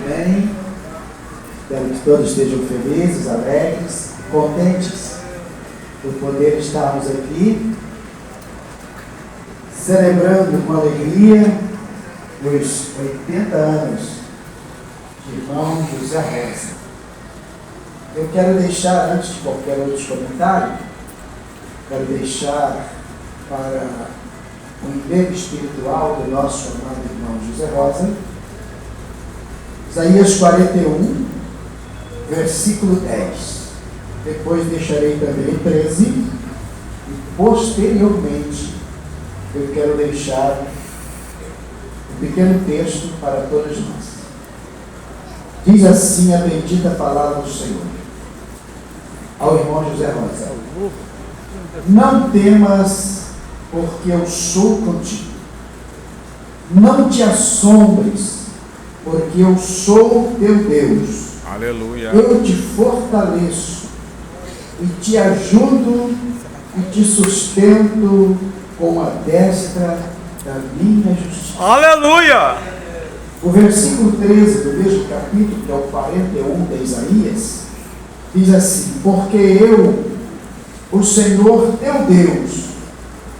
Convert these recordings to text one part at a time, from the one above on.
bem. Espero que todos estejam felizes, alegres, contentes por poder estarmos aqui, celebrando com alegria os 80 anos de irmão José Rosa. Eu quero deixar, antes de qualquer outro comentário, quero deixar para o emprego espiritual do nosso amado irmão José Rosa, Isaías 41, versículo 10. Depois deixarei também 13. E posteriormente eu quero deixar um pequeno texto para todos nós. Diz assim a bendita palavra do Senhor ao irmão José Rosa: não temas, porque eu sou contigo. Não te assombres, porque eu sou teu Deus. Aleluia. Eu te fortaleço e te ajudo e te sustento com a destra da minha justiça. Aleluia. O versículo 13 do mesmo capítulo, que é o 41 de Isaías, diz assim: porque eu, o Senhor teu Deus,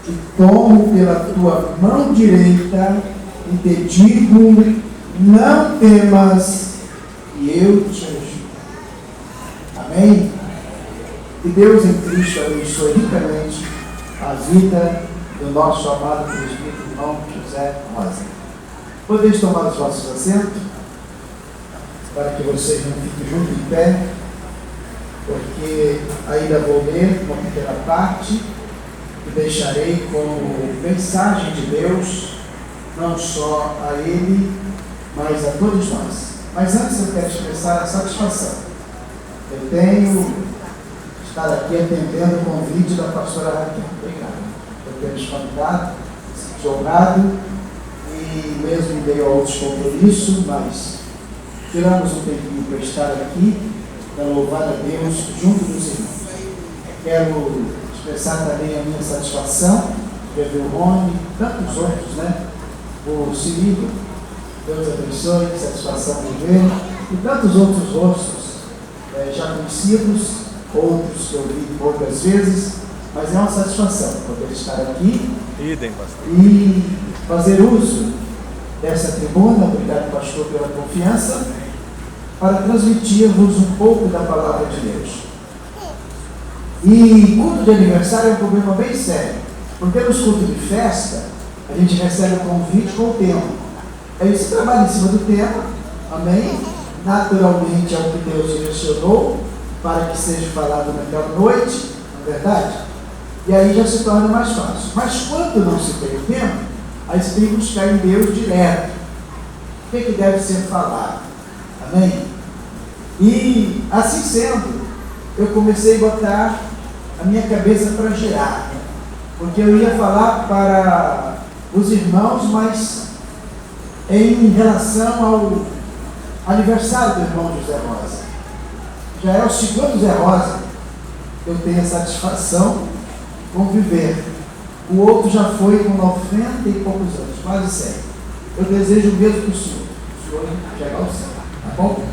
te tomo pela tua mão direita e te digo, não temas, e eu te ajudo. Amém? Que Deus em Cristo abençoe ricamente a vida do nosso amado presbítero irmão José Rosa. Podeis tomar os vossos assentos, para que vocês não fiquem juntos em pé, porque ainda vou ler uma pequena parte e deixarei como mensagem de Deus, não só a ele, mas a todos nós. Mas antes eu quero expressar a satisfação. Eu tenho estar aqui atendendo o convite da pastora Raquel. Obrigado por ter nos convidado, se honrado, e mesmo em meio a outros compromissos, mas tiramos um tempinho para estar aqui, para louvar a Deus junto dos irmãos. Quero expressar também a minha satisfação de ver o Rony e tantos outros, o Cirilo, Deus abençoe, satisfação de ver, e tantos outros rostos já conhecidos, outros que eu vi poucas vezes, mas é uma satisfação poder estar aqui e fazer uso dessa tribuna. Obrigado, pastor, pela confiança, para transmitir-vos um pouco da palavra de Deus. E culto de aniversário é um problema bem sério, porque nos cultos de festa a gente recebe o convite com o tema. Aí você trabalha em cima do tema, amém? Naturalmente é o que Deus direcionou para que seja falado naquela noite, não é verdade? E aí já se torna mais fácil. Mas quando não se tem o tema, aí se tem que buscar em Deus direto. O que deve ser falado? Amém? E assim sendo, eu comecei a botar a minha cabeça para girar, porque eu ia falar para os irmãos, mas em relação ao aniversário do irmão José Rosa. Já é o segundo Zé Rosa que eu tenho a satisfação de conviver. O outro já foi com 90 e poucos anos, quase 100. Eu desejo o mesmo para o senhor chegar ao céu, tá bom?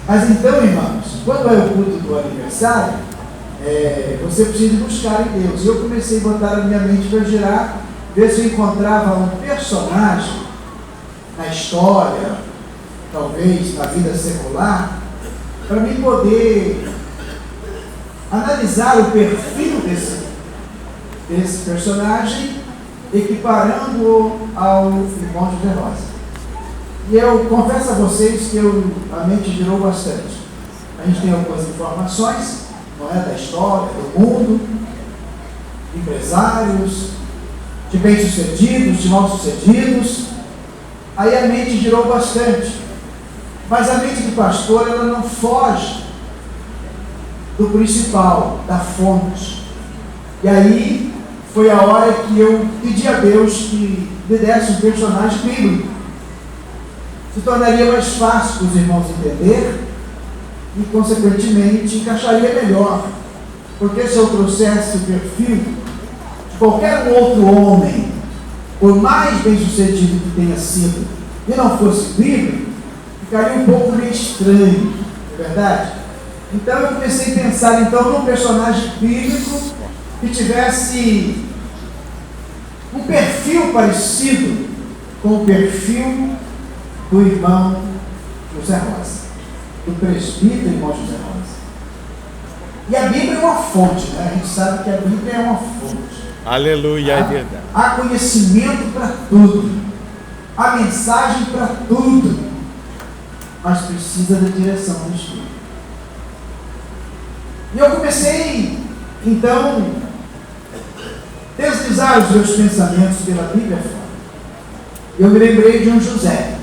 Mas então, irmãos, quando é o culto do aniversário, você precisa buscar em Deus. E eu comecei a botar a minha mente para girar, ver se eu encontrava um personagem na história, talvez na vida secular, para mim poder analisar o perfil desse personagem, equiparando-o ao irmão José Rosa. E eu confesso a vocês que a mente girou bastante. A gente tem algumas informações, não é, da história, do mundo, de empresários, de bem-sucedidos, de mal-sucedidos. Aí a mente girou bastante. Mas a mente do pastor, ela não foge do principal, da fonte. E aí foi a hora que eu pedi a Deus que me desse um personagem bíblico. Se tornaria mais fácil para os irmãos entender e, consequentemente, encaixaria melhor. Porque se eu trouxesse o perfil de qualquer outro homem, por mais bem sucedido que tenha sido e não fosse bíblico, ficaria um pouco meio estranho, não é verdade? Então eu comecei a pensar num personagem bíblico que tivesse um perfil parecido com o perfil do irmão José Rosa, do presbítero irmão José Rosa. E a Bíblia é uma fonte, né? A gente sabe que a Bíblia é uma fonte. Aleluia, é verdade. Há conhecimento para tudo, há mensagem para tudo, mas precisa da direção do Espírito. E eu comecei, então, deslizar os meus pensamentos pela Bíblia fora. Eu me lembrei de um José.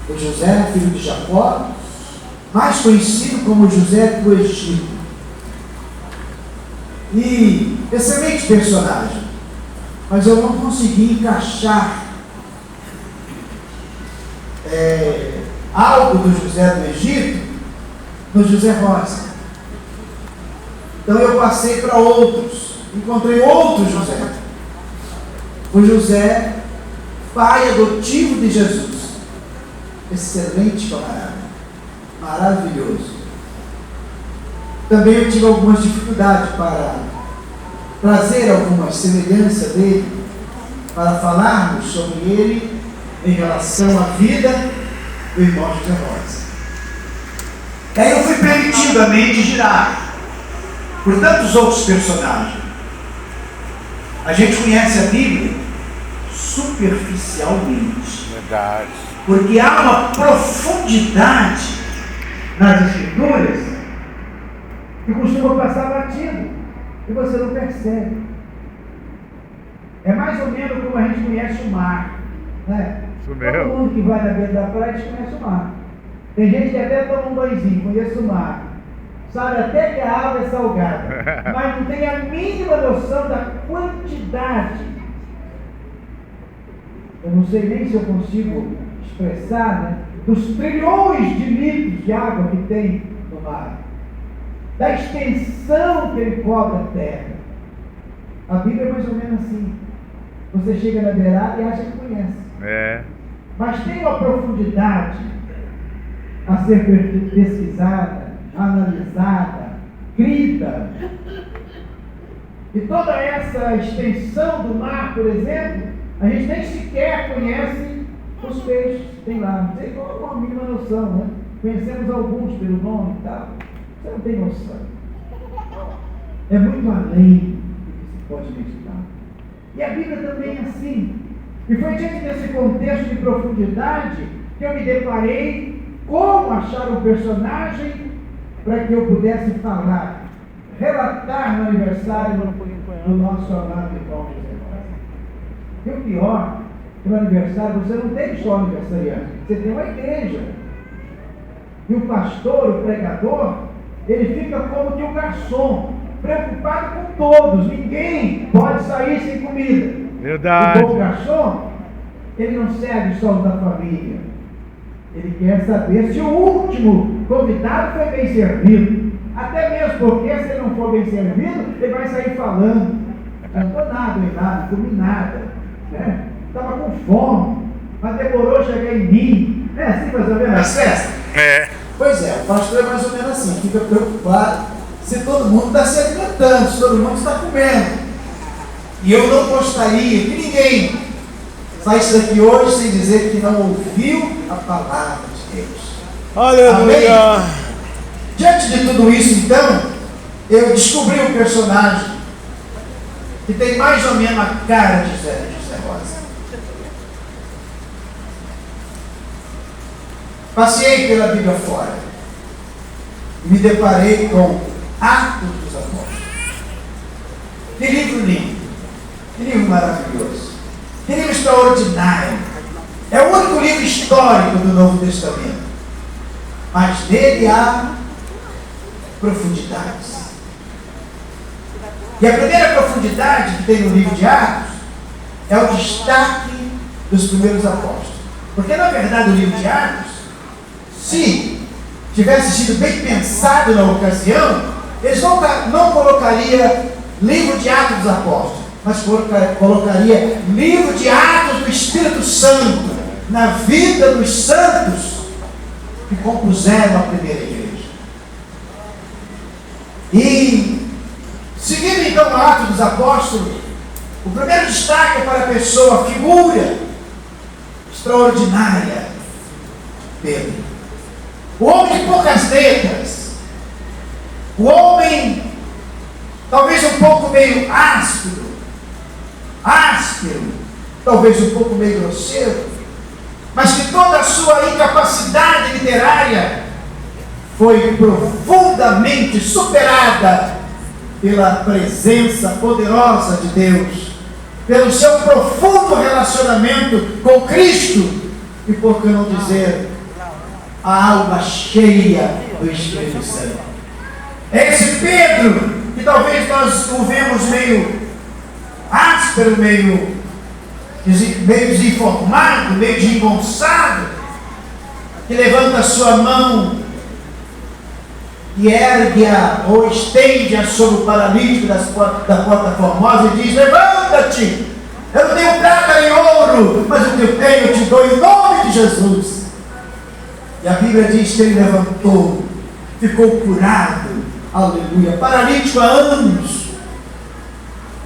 O José, filho de Jacó, mais conhecido como José do Egito. E excelente personagem, mas eu não consegui encaixar algo do José do Egito no José Rosa. Então eu passei para outros, encontrei outro José, o José, pai adotivo de Jesus. Excelente camarada, maravilhoso. Também eu tive algumas dificuldades para trazer alguma semelhança dele, para falarmos sobre ele em relação à vida do irmão José Rosa. Daí eu fui permitindo a mente girar por tantos outros personagens. A gente conhece a Bíblia superficialmente. Verdade. Porque há uma profundidade nas Escrituras que costuma passar batido e você não percebe. É mais ou menos como a gente conhece o mar, né? Isso mesmo. Todo mundo que vai na beira da praia conhece o mar. Tem gente que até toma um banhozinho, conhece o mar, sabe até que a água é salgada, mas não tem a mínima noção da quantidade. Eu não sei nem se eu consigo expressar, né, dos trilhões de litros de água que tem no mar, da extensão que ele cobre a terra. A Bíblia é mais ou menos assim. Você chega na beirada e acha que conhece. Mas tem uma profundidade a ser pesquisada, analisada, crida. E toda essa extensão do mar, por exemplo, a gente nem sequer conhece os peixes que tem lá. Não sei qual é a mínima noção, né? Conhecemos alguns pelo nome e tal. Você não tem noção. É muito além do que se pode meditar. E a Bíblia também é assim. E foi diante desse contexto de profundidade que eu me deparei como achar um personagem para que eu pudesse falar, relatar no aniversário do nosso amado irmão José Rosa. E o pior, que no aniversário você não tem só aniversariante, você tem uma igreja. E o pastor, o pregador, ele fica como que o garçom, preocupado com todos. Ninguém pode sair sem comida. Verdade. O bom garçom, ele não serve só os da família. Ele quer saber se o último convidado foi bem servido. Até mesmo porque se ele não for bem servido, ele vai sair falando. Não estou nada errado, não comi nada. Estava com fome, mas demorou a chegar em mim. É assim mais ou menos as festas? Pois é, o pastor é mais ou menos assim, fica preocupado se todo mundo está se alimentando, se todo mundo está comendo. E eu não gostaria que ninguém saísse daqui hoje sem dizer que não ouviu a palavra de Deus. Aleluia! Amém? Diante de tudo isso, então, eu descobri um personagem que tem mais ou menos a cara de José Rosa. Passei pela Bíblia fora e me deparei com Atos dos Apóstolos. Que livro lindo, que livro maravilhoso, que livro extraordinário. É o único livro histórico do Novo Testamento, mas nele há profundidades. E a primeira profundidade que tem no livro de Atos é o destaque dos primeiros apóstolos. Porque na verdade o livro de Atos, se tivesse sido bem pensado na ocasião, eles não colocaria livro de Atos dos Apóstolos, mas colocaria livro de Atos do Espírito Santo. na vida dos santos que compuseram a primeira igreja. E, seguindo então o Atos dos Apóstolos, o primeiro destaque é para a pessoa, a figura extraordinária, Pedro. O homem de poucas letras, o homem talvez um pouco meio áspero, talvez um pouco meio grosseiro, mas que toda a sua incapacidade literária foi profundamente superada pela presença poderosa de Deus, pelo seu profundo relacionamento com Cristo e, por que não dizer, a alma cheia do Espírito Santo. É esse Pedro que talvez nós o vemos meio áspero, meio desinformado, meio desengonçado, que levanta a sua mão e ergue-a ou estende-a sobre o paralítico da Porta Formosa e diz: levanta-te, eu não tenho prata nem ouro, mas o que eu tenho eu te dou em nome de Jesus. E a Bíblia diz que ele levantou, ficou curado, aleluia, paralítico há anos,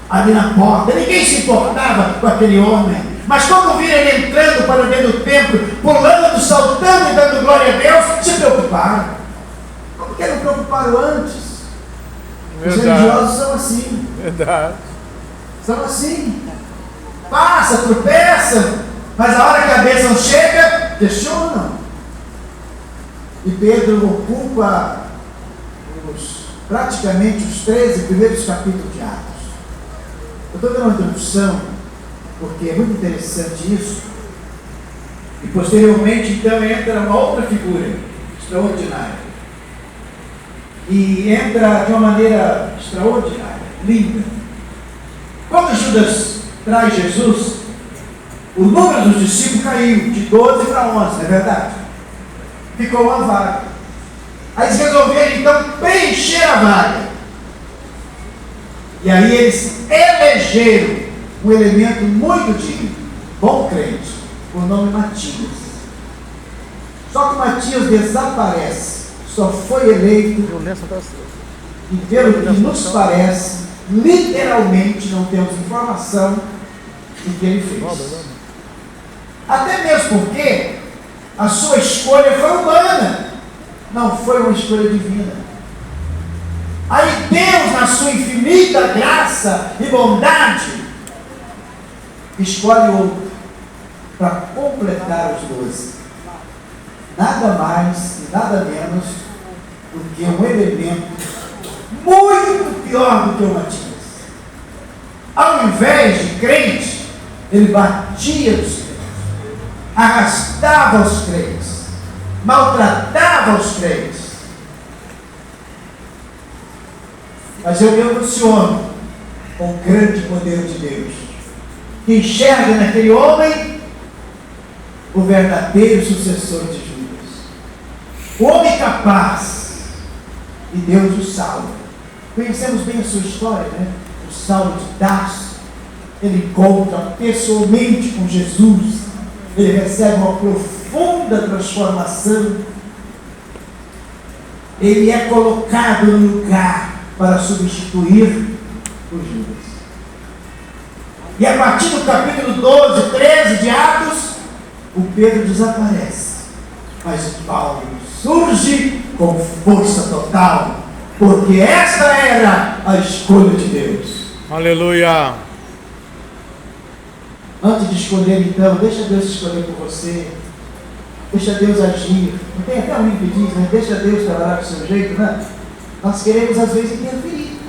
ali na porta. Ninguém se importava com aquele homem, mas quando viram ele entrando para dentro do templo, pulando, saltando e dando glória a Deus, se preocuparam. Como que não preocuparam antes? Os religiosos são assim. Verdade. São assim. Passa, tropeçam, mas a hora que a bênção chega, questionam. E Pedro ocupa praticamente os 13 primeiros capítulos de Atos. Eu estou dando uma introdução, porque é muito interessante isso. E posteriormente, então, entra uma outra figura extraordinária. E entra de uma maneira extraordinária, linda. Quando Judas traz Jesus, o número dos discípulos caiu de 12 para 11, não é verdade? Ficou uma vaga. Aí eles resolveram então preencher a vaga. E aí eles elegeram um elemento muito digno, bom crente, o nome Matias. Só que Matias desaparece. Só foi eleito, e pelo que nos parece, literalmente não temos informação do que ele fez. Até mesmo porque a sua escolha foi humana, não foi uma escolha divina. Aí Deus, na sua infinita graça e bondade, escolhe outro para completar os 12. Nada mais e nada menos do que um elemento muito pior do que o Matias. Ao invés de crente, ele batia os crentes, arrastava os crentes, maltratava os crentes. Mas eu me emociono com o grande poder de Deus, que enxerga naquele homem o verdadeiro sucessor de Judas. O homem capaz, e Deus o salva. Conhecemos bem a sua história, né? O Saulo de Tarso, ele encontra pessoalmente com Jesus, ele recebe uma profunda transformação, ele é colocado no lugar para substituir o Judas. E a partir do capítulo 12, 13 de Atos, o Pedro desaparece, mas Paulo surge com força total, porque esta era a escolha de Deus. Aleluia. Antes de escolher, então, deixa Deus escolher por você, deixa Deus agir. Não tem até um livro que diz, né? Deixa Deus trabalhar do seu jeito, né? Nós queremos às vezes interferir.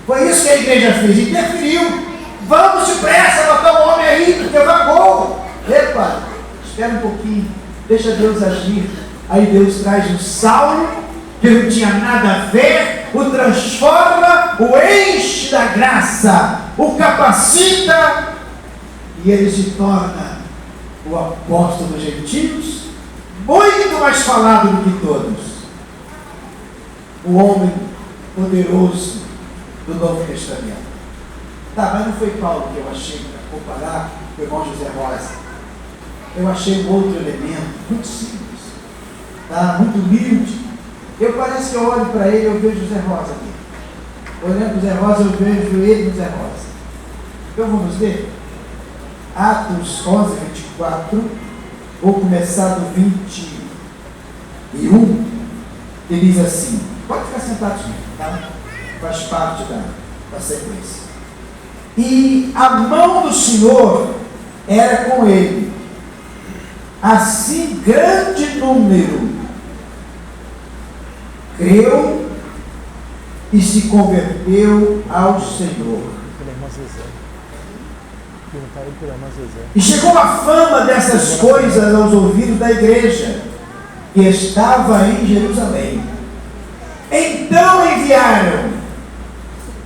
Foi isso que a igreja fez, interferiu. Vamos depressa, botar um homem aí, porque vagou. Epa, espera um pouquinho, deixa Deus agir. Aí Deus traz um Saulo, que não tinha nada a ver, o transforma, o enche da graça, o capacita, e ele se torna o apóstolo dos gentios, muito mais falado do que todos. O homem poderoso do Novo Testamento. Tá, mas não foi Paulo que eu achei para comparar com o irmão José Rosa. eu achei um outro elemento, muito simples, tá? Muito humilde. Parece que eu olho para ele, eu vejo o Zé Rosa aqui. Olhando para o Zé Rosa, eu vejo ele no Zé Rosa. Então vamos ver? Atos 11, 24. Vou começar do 21. Que diz assim. Pode ficar sentado, tá? Faz parte da sequência. E a mão do Senhor era com ele. Assim grande número creu e se converteu ao Senhor. E chegou a fama dessas coisas aos ouvidos da igreja que estava em Jerusalém. Então enviaram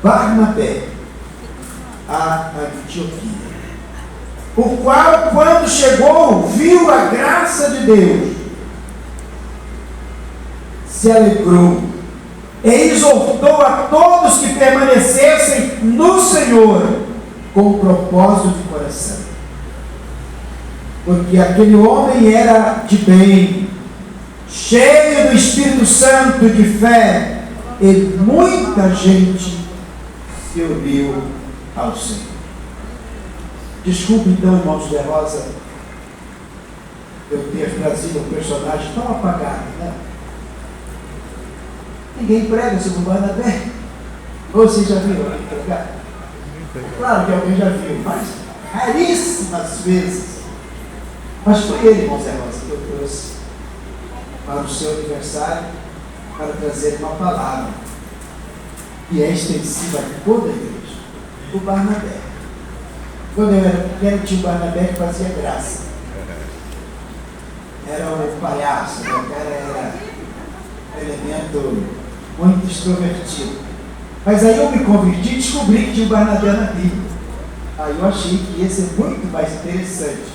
Barnabé a Antioquia, o qual, quando chegou, viu a graça de Deus, se alegrou e exortou a todos que permanecessem no Senhor com o propósito de coração, porque aquele homem era de bem, cheio do Espírito Santo e de fé, e muita gente se uniu ao Senhor. Desculpe então, irmãos de Rosa, eu ter trazido um personagem tão apagado, né? Ninguém prega sobre o Barnabé. Ou você já viu alguém pregar? Claro que alguém já viu, mas raríssimas vezes. Mas foi ele, irmão Zé Rosa, que eu trouxe para o seu aniversário, para trazer uma palavra que é extensiva a toda a igreja. O Barnabé. Quando eu era pequeno, tinha o Barnabé que fazia graça. Era o palhaço, o cara era um elemento muito extrovertido. Mas aí eu me converti e descobri que tinha o Barnabé na Bíblia. Aí eu achei que ia ser muito mais interessante.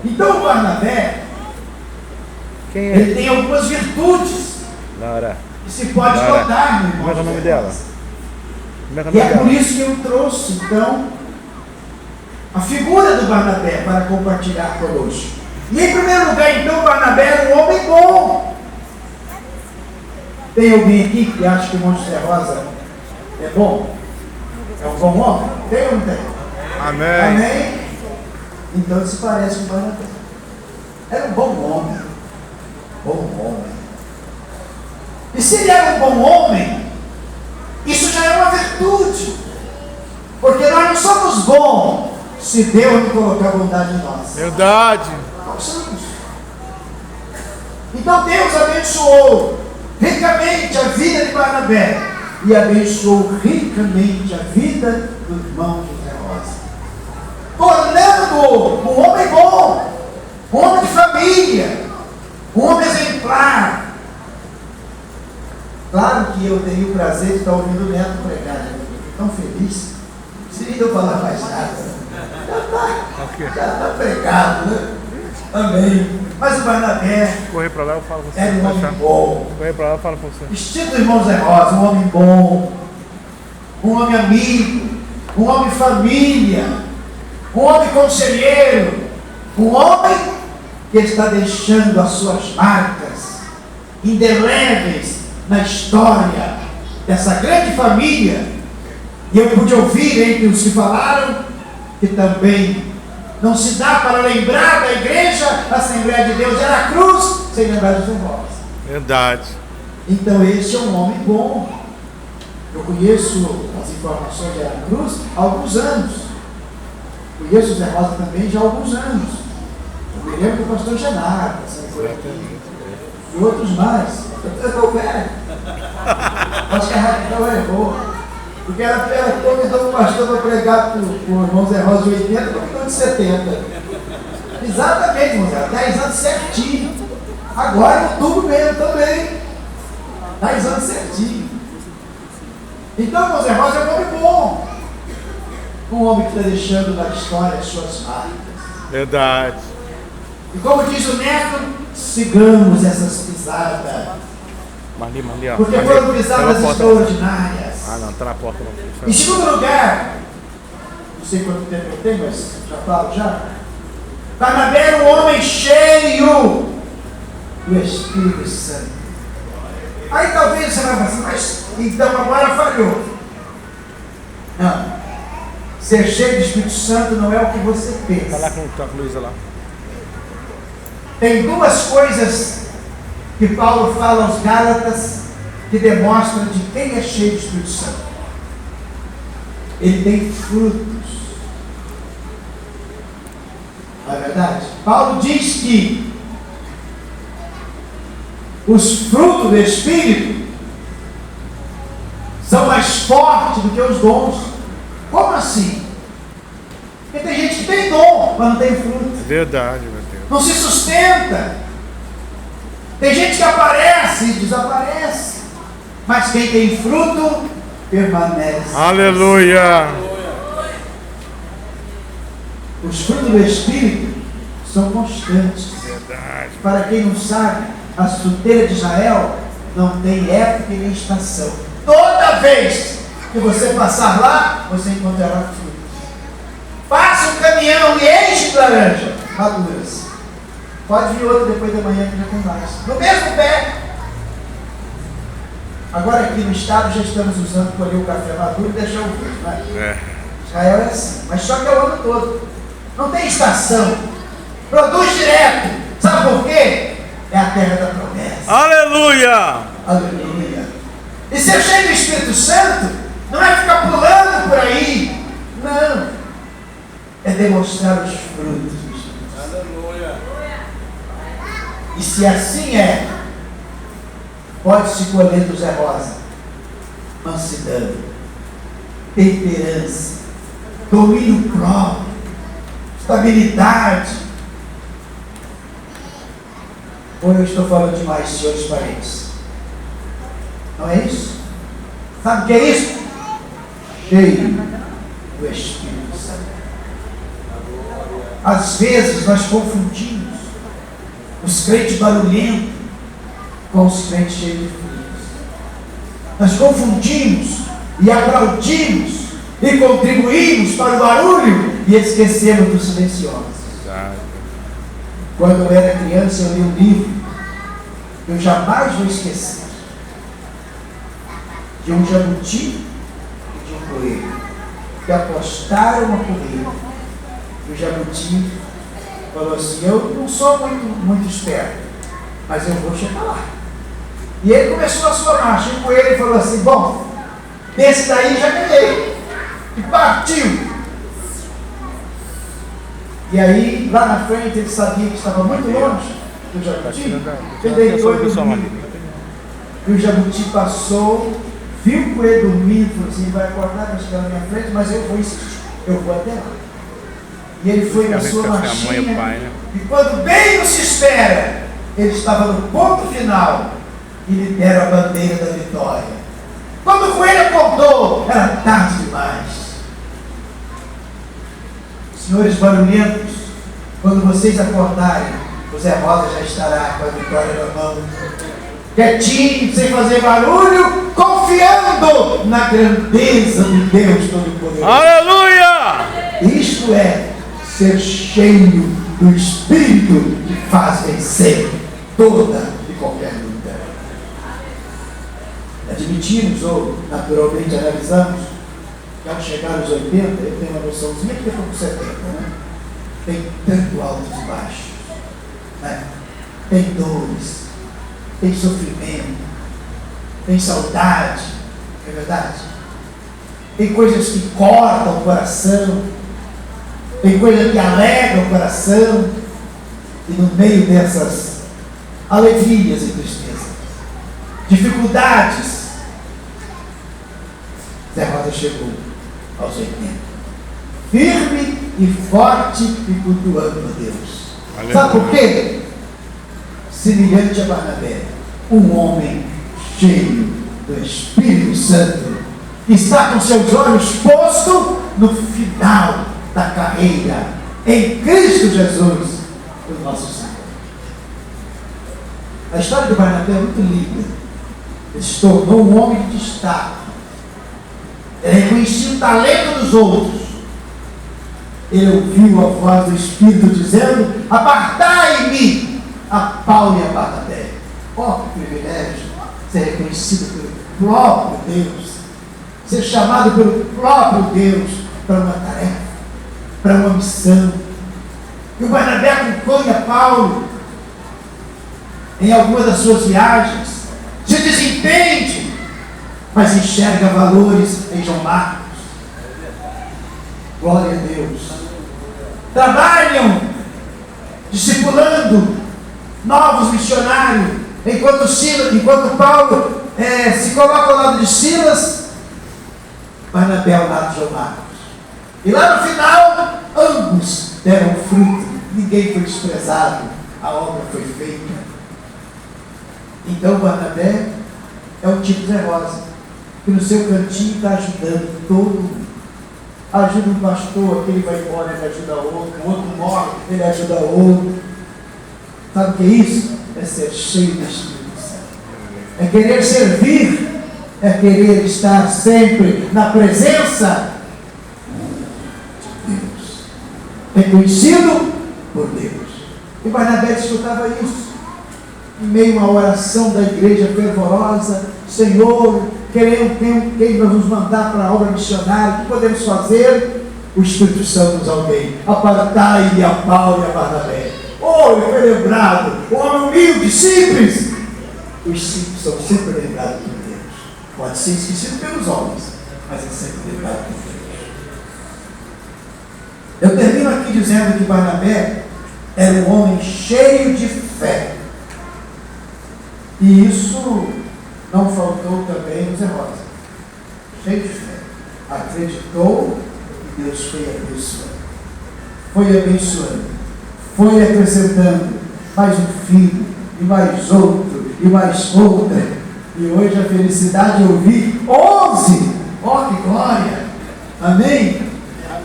Então o Barnabé, ele tem algumas virtudes que se pode notar no irmão. Como é o nome dela? E é por isso que eu trouxe, então, a figura do Barnabé para compartilhar conosco. E em primeiro lugar, então, o Barnabé era um homem bom. Tem alguém aqui que acha que o irmão José Rosa é bom? É um bom homem? Tem ou não tem? Amém. Amém? Então ele se parece com o Barnabé. Era um bom homem. Bom homem. E se ele era um bom homem, isso já é uma virtude. Porque nós não somos bons se Deus não colocar bondade em nós. Verdade. Não somos. Então Deus abençoou ricamente a vida de Barnabé e abençoou ricamente a vida do irmão José Rosa, tornando-o um homem bom, um homem de família, um homem exemplar. Claro que eu tenho o prazer de estar ouvindo o Neto pregar, né? Tão feliz, não precisa eu falar mais nada, já está pregado, né? Amém. Mas o Barnabé Correr para lá, eu falo com você. era um homem bom. Correr para lá, eu falo com você. Estilo do irmão Zé Rosa, um homem bom, um homem amigo, um homem família, um homem conselheiro, um homem que está deixando as suas marcas indeléveis na história dessa grande família. E eu pude ouvir entre os que falaram que também não se dá para lembrar da igreja, a Assembleia de Deus era a cruz, sem lembrar de José Rosa. Verdade. Então esse é um homem bom. Eu conheço as informações de Aracruz há alguns anos. Conheço o Zé Rosa também já há alguns anos. Eu me lembro do pastor Genaro, e outros mais. Eu estou velho. Acho que a Raquel errou. Porque ela convidou o pastor para pregar para o irmão Zé Rosa de 80, convidou de 70. Exatamente, irmão Zé, 10 anos certinho. Agora em outubro mesmo também. 10 anos certinho. Então, irmão Zé Rosa é um homem bom. Um homem que está deixando na história as suas marcas. Verdade. E como diz o Neto, sigamos essas pisadas. Ali, ó. Porque foram pisadas extraordinárias. Ah, não, tá na porta. Não. Em segundo lugar, não sei quanto tempo eu tenho, mas já falo já. Barnabé era um homem cheio do Espírito Santo. Aí talvez você vai falar assim, mas então agora falhou. Não. Ser cheio do Espírito Santo não é o que você pensa. Tá lá com a Luísa lá. Tem duas coisas que Paulo fala aos Gálatas que demonstram de quem é cheio do Espírito Santo. Ele tem frutos. Não é verdade? Paulo diz que os frutos do Espírito são mais fortes do que os dons. Como assim? Porque tem gente que tem dom, mas não tem fruto. É verdade, meu Deus. Não se sustenta. Tem gente que aparece e desaparece. Mas quem tem fruto, permanece. Aleluia! Os frutos do Espírito são constantes. Verdade. Para quem não sabe, a fruteira de Israel não tem época e nem estação. Toda vez que você passar lá, você encontrará frutos. Passa um caminhão e enche de laranja maduras. Pode vir outro depois da manhã que já tem mais. No mesmo pé. Agora aqui no estado já estamos usando colher o café maduro e deixar o fruto. Né? Israel é assim, mas só que é o ano todo. Não tem estação. Produz direto. Sabe por quê? É a terra da promessa. Aleluia! Aleluia. E ser cheio do Espírito Santo não é ficar pulando por aí. Não. É demonstrar os frutos do Espírito Santo. Aleluia. E se assim é, pode-se colher do Zé Rosa mansidão, temperança, domínio próprio, estabilidade. Ou eu estou falando demais, senhores parentes? Não é isso? Sabe o que é isso? Cheio do Espírito Santo. Às vezes nós confundimos os crentes barulhentos com os crentes cheios de frutos. Nós confundimos e aplaudimos e contribuímos para o barulho e esquecemos dos silenciosos. Quando eu era criança, eu li um livro que eu jamais vou esquecer, de um jabuti e de um coelho que apostaram a corrida. E o jabuti falou assim: eu não sou muito esperto, mas eu vou chegar lá. E ele começou a sua marcha, e o coelho falou assim: bom, desse daí já ganhei. E partiu. E aí, lá na frente, ele sabia que estava muito longe do jabuti. Ele deitou e dormiu. E o jabuti passou, viu o coelho dormindo, falou assim: vai acordar, vai chegar na minha frente, mas eu vou insistir, eu vou até lá. E ele foi na sua marchinha, e quando bem não se espera, ele estava no ponto final e lhe deram a bandeira da vitória. Quando o coelho acordou, era tarde demais. Senhores barulhentos, quando vocês acordarem, o Zé Rosa já estará com a vitória na mão, quietinho, sem fazer barulho, confiando na grandeza de Deus Todo-Poderoso. Aleluia! Isto é ser cheio do Espírito que faz vencer toda e qualquer luta. Admitimos ou naturalmente analisamos que ao chegar aos 80, eu tenho uma noçãozinha que depois dos 70, né? Tem tanto altos e baixos, né? Tem dores, tem sofrimento, tem saudade, é verdade? Tem coisas que cortam o coração, tem coisas que alegram o coração, e no meio dessas alegrias e tristezas, dificuldades, Zé Rosa chegou aos 80, firme e forte e cultuando a Deus. Aleluia. Sabe por quê? Semelhante a Barnabé, um homem cheio do Espírito Santo, que está com seus olhos postos no final da carreira em Cristo Jesus, o nosso Senhor. A história de Barnabé é muito linda. Ele se tornou um homem de destaque. Ele reconhecia o talento dos outros. ele ouviu a voz do Espírito dizendo: apartai-me a Paulo e a Barnabé. Oh, que privilégio ser reconhecido pelo próprio Deus, ser chamado pelo próprio Deus para uma tarefa, para uma missão. E o Barnabé acompanha Paulo em algumas das suas viagens, se desentende, mas enxerga valores em João Marcos. Glória a Deus. Trabalham discipulando novos missionários, enquanto Paulo se coloca ao lado de Silas, Barnabé ao lado de João Marcos. E lá no final, ambos deram fruto, ninguém foi desprezado, a obra foi feita. Então Barnabé é um tipo Zé Rosa, que no seu cantinho está ajudando todo mundo. Ajuda um pastor, aquele vai embora, ele ajuda outro, o outro morre, ele ajuda outro. Sabe o que é isso? É ser cheio do Espírito Santo. É querer servir, é querer estar sempre na presença de Deus, reconhecido por Deus. E Barnabé desfrutava isso. Em meio a uma oração da igreja fervorosa: Senhor, quem vai nos mandar para a obra missionária? O que podemos fazer? O Espírito Santo nos alguém: apartai-me a Paulo e a Barnabé. Oh, ele foi lembrado, o homem humilde, simples. Os simples são sempre lembrados por Deus. Pode ser esquecido pelos homens, mas é sempre lembrado por Deus. Eu termino aqui dizendo que Barnabé era um homem cheio de fé. E isso não faltou também no Zé Rosa. Cheio de fé. Acreditou e Deus foi abençoando. Foi abençoando. Foi acrescentando mais um filho, e mais outro, e mais outra. E hoje a felicidade é ouvir 11. Oh, que glória! Amém?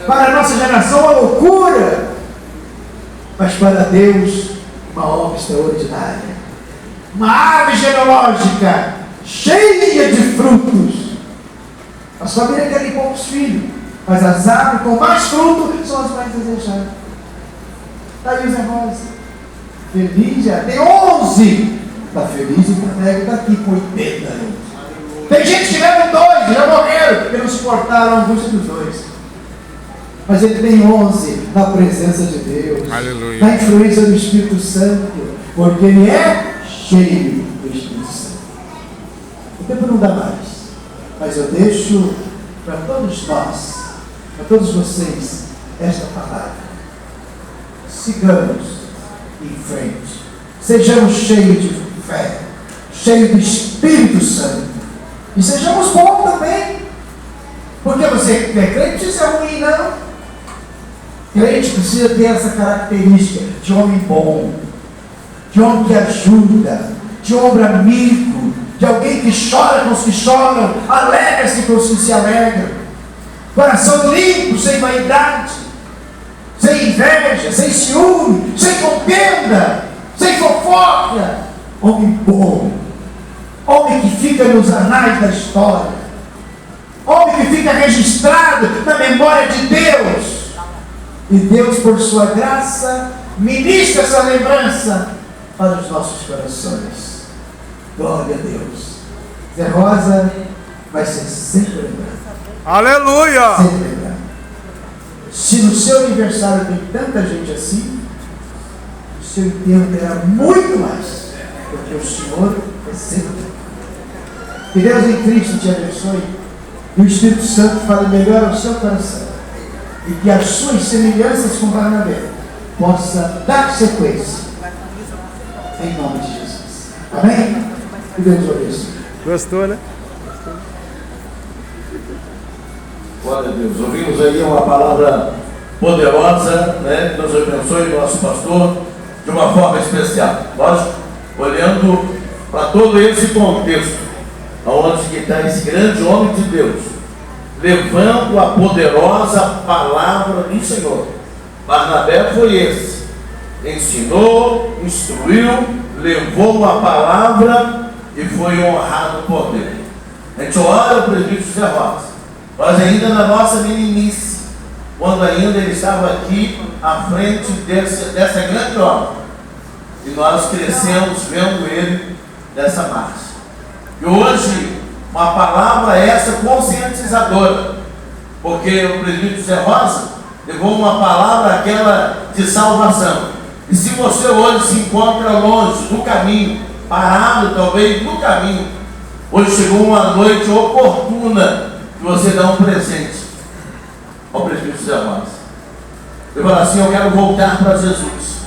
Para a nossa geração, uma loucura. Mas para Deus, uma obra extraordinária. Uma árvore genealógica cheia de frutos. As famílias querem poucos filhos, mas as árvores com mais fruto são as mais desejadas. Está aí o Zé Rosa. Feliz já tem 11. Está feliz e o Prego está aqui com 80 anos. Tem gente que tiveram 2, já morreram, porque não suportaram a angústia dos 2. Mas ele tem 11 na presença de Deus. Aleluia. Na influência do Espírito Santo, porque ele é cheio do Espírito Santo. O tempo não dá mais, mas eu deixo para todos nós, para todos vocês, esta palavra. Sigamos em frente, sejamos cheios de fé, cheios do Espírito Santo, e sejamos bons também, porque você é crente, precisa ser ruim, não. Crente precisa ter essa característica de homem bom, de homem que ajuda, de homem amigo, de alguém que chora com os que choram, alegra-se com os que se alegram, coração limpo, sem vaidade, sem inveja, sem ciúme, sem contenda, sem fofoca. Homem bom, homem que fica nos anais da história, homem que fica registrado na memória de Deus. E Deus, por sua graça, ministra essa lembrança para os nossos corações. Glória a Deus. Zé Rosa vai ser sempre lembrado. Aleluia! Sempre lembrado. Se no seu aniversário tem tanta gente assim, o seu enterro terá muito mais, porque o Senhor é sempre lembrado. Que Deus em Cristo te abençoe e o Espírito Santo fale melhor ao seu coração, e que as suas semelhanças com Barnabé possa dar sequência em nome de Jesus. Amém? Que Deus o abençoe. Gostou, né? Glória a Deus. Ouvimos aí uma palavra poderosa, né? Deus abençoe o nosso pastor de uma forma especial. Lógico, olhando para todo esse contexto, onde que está esse grande homem de Deus, levando a poderosa palavra do Senhor. Barnabé foi esse. Ensinou, instruiu, levou a palavra e foi honrado por Deus. A gente ora o presbítero José Rosa, mas ainda na nossa meninice, quando ainda ele estava aqui à frente dessa grande obra. E nós crescemos vendo ele dessa marcha. E hoje, uma palavra essa conscientizadora, porque o presbítero José Rosa levou uma palavra aquela de salvação. E se você hoje se encontra longe do caminho, parado talvez no caminho, hoje chegou uma noite oportuna de você dar um presente ao presbítero José Rosa. Eu falo assim: eu quero voltar para Jesus.